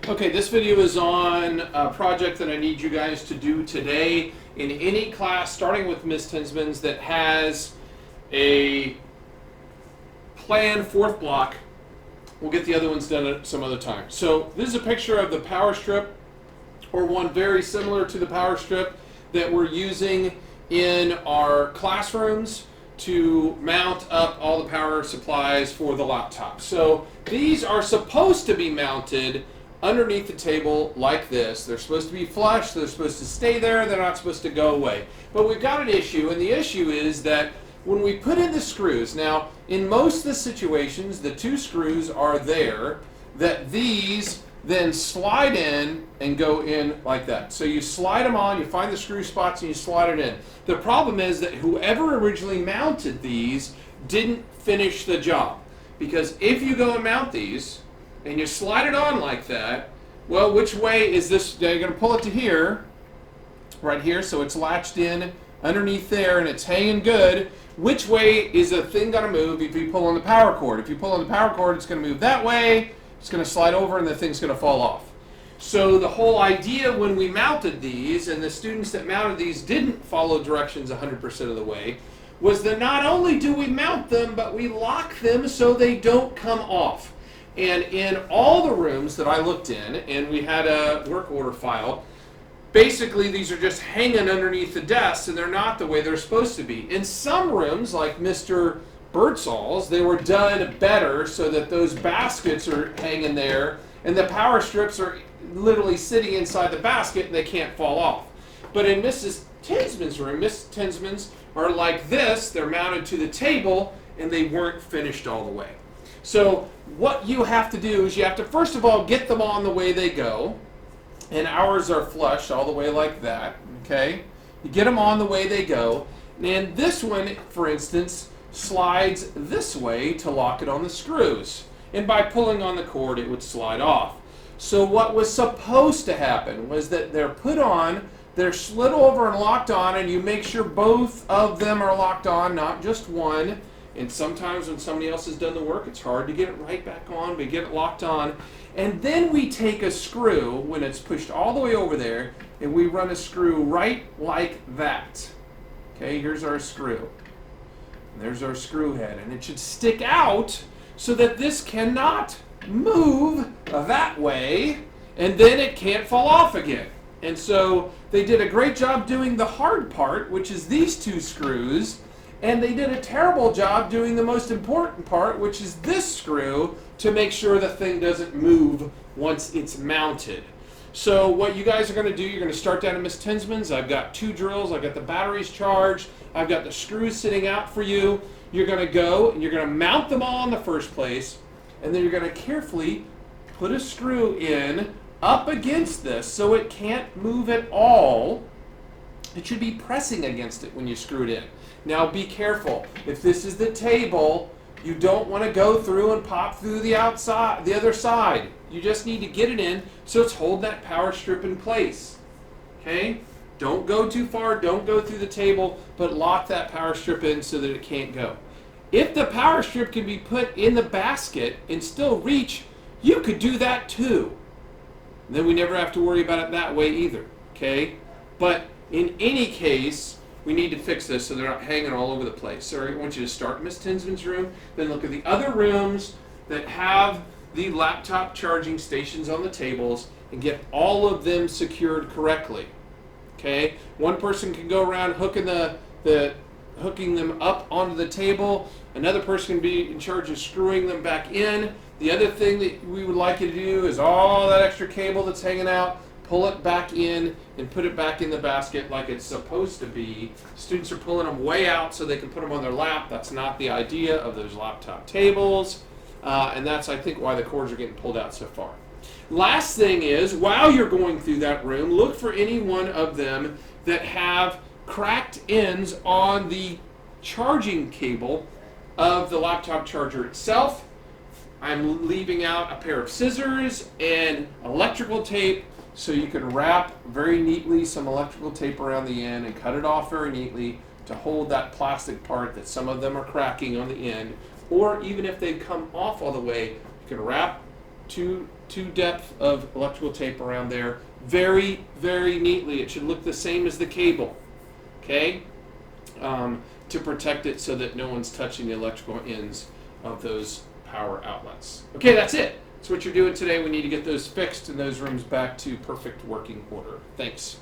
Okay, this video is on a project that I need you guys to do today in any class, starting with Ms. Tinsman's, that has a planned fourth block. We'll get the other ones done at some other time. So this is a picture of the power strip, or one very similar to the power strip that we're using in our classrooms to mount up all the power supplies for the laptop. So these are supposed to be mounted underneath the table like this. They're supposed to be flush, they're supposed to stay there, they're not supposed to go away. But we've got an issue, and the issue is that when we put in the screws, now in most of the situations the two screws are there, that these then slide in and go in like that. So you slide them on, you find the screw spots and you slide it in. The problem is that whoever originally mounted these didn't finish the job. Because if you go and mount these, and you slide it on like that, well, which way is this? You're going to pull it to here, right here, so it's latched in underneath there and it's hanging good. Which way is the thing going to move if you pull on the power cord? If you pull on the power cord, it's going to move that way, it's going to slide over, and the thing's going to fall off. So the whole idea when we mounted these, and the students that mounted these didn't follow directions 100% of the way, was that not only do we mount them, but we lock them so they don't come off. And in all the rooms that I looked in, and we had a work order file, basically these are just hanging underneath the desks and they're not the way they're supposed to be. In some rooms, like Mr. Birdsall's, they were done better so that those baskets are hanging there and the power strips are literally sitting inside the basket and they can't fall off. But in Mrs. Tinsman's room, Mrs. Tinsman's are like this, they're mounted to the table and they weren't finished all the way. So what you have to do is you have to first of all get them on the way they go, and ours are flush all the way like that, okay? You get them on the way they go, and this one, for instance, slides this way to lock it on the screws. And by pulling on the cord, it would slide off. So what was supposed to happen was that they're put on, they're slid over and locked on, and you make sure both of them are locked on, not just one. And sometimes when somebody else has done the work, it's hard to get it right back on, but get it locked on. And then we take a screw, when it's pushed all the way over there, and we run a screw right like that. Okay, here's our screw. And there's our screw head. And it should stick out so that this cannot move that way, and then it can't fall off again. And so they did a great job doing the hard part, which is these two screws, and they did a terrible job doing the most important part, which is this screw, to make sure the thing doesn't move once it's mounted. So what you guys are going to do, you're going to start down at Ms. Tinsman's. I've got two drills. I've got the batteries charged. I've got the screws sitting out for you. You're going to go and you're going to mount them all in the first place, and then you're going to carefully put a screw in up against this so it can't move at all. It should be pressing against it when you screw it in. Now be careful. If this is the table, you don't want to go through and pop through the outside, the other side. You just need to get it in so it's holding that power strip in place. Okay? Don't go too far, don't go through the table, but lock that power strip in so that it can't go. If the power strip can be put in the basket and still reach, you could do that too. Then we never have to worry about it that way either. Okay? But in any case, we need to fix this so they're not hanging all over the place. So I want you to start in Ms. Tinsman's room, then look at the other rooms that have the laptop charging stations on the tables and get all of them secured correctly. Okay? One person can go around hooking them up onto the table. Another person can be in charge of screwing them back in. The other thing that we would like you to do is all that extra cable that's hanging out, pull it back in and put it back in the basket like it's supposed to be. Students are pulling them way out so they can put them on their lap. That's not the idea of those laptop tables. And that's, I think, why the cords are getting pulled out so far. Last thing is, while you're going through that room, look for any one of them that have cracked ends on the charging cable of the laptop charger itself. I'm leaving out a pair of scissors and electrical tape, so you can wrap very neatly some electrical tape around the end and cut it off very neatly to hold that plastic part that some of them are cracking on the end. Or even if they come off all the way, you can wrap two depth of electrical tape around there, very, very neatly. It should look the same as the cable, okay? To protect it so that no one's touching the electrical ends of those power outlets. Okay, that's it. That's what you're doing today. We need to get those fixed and those rooms back to perfect working order. Thanks.